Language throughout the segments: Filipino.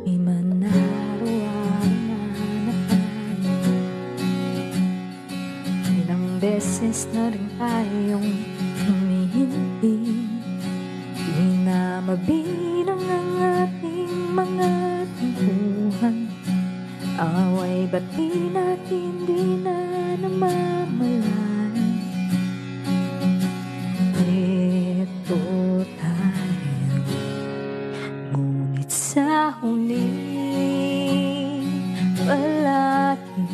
Di man araw-araw na napanin, ilang beses na rin tayong humihindi. Di na mabilang ang ating mga tampuhan, away ba't di natin di na namamalayan? Ito tayo, ngunit sa huli palagi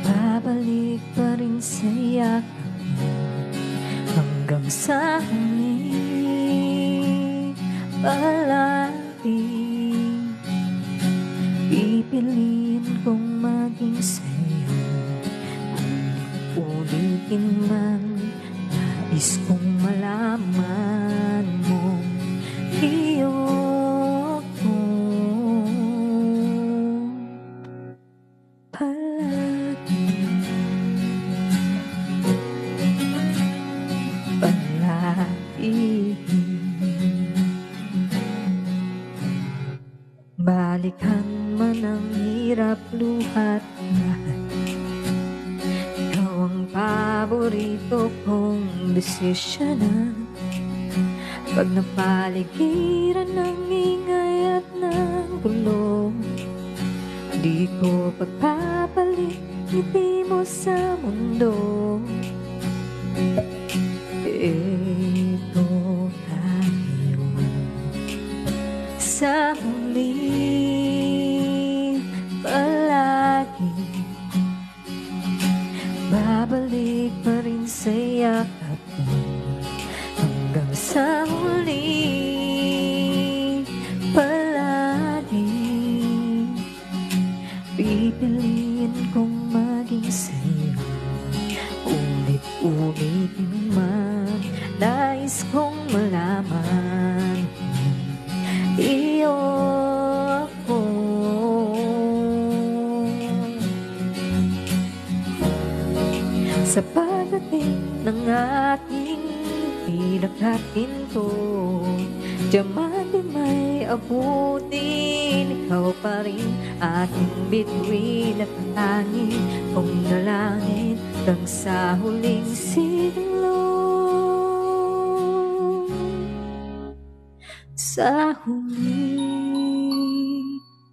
babalik pa rin sa yakap mo. Hanggang sa huli palagi pipiliin kong maging sa'yo. Ulitin man, nais kong malaman mo iyo ko palagi. Palagi balikan man ang hirap luhat lahat, ikaw ang paborito kong desisyonan. Pag napaligiran ng ingay at ng gulo, di ko pagpapalit ngiti mo sa mundo. Ito tayo sa huli palagi, babalik pa rin sa yakap mo. Hanggang sa huli palagi pipiliin kong maging sa'yo. Ulit-ulitin man, nais kong malaman iyo ako. Sa pagdating ng ating pinagkatinto, diamante may abutin, ikaw pa rin aking bituin at tanging kong dalangin hanggang sa huling siglo. Sa huli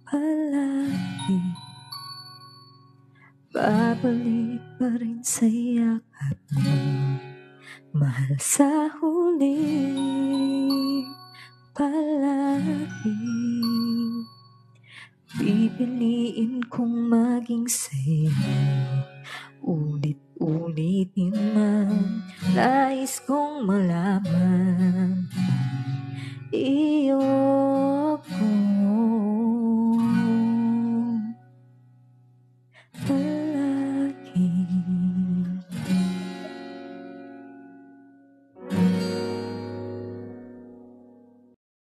palagi babalik pa rin sa yakap mo. Mahal sa huli palagi pipiliin kong maging sa'yo. Ulit-ulitin man, nais kong malaman iyo ko.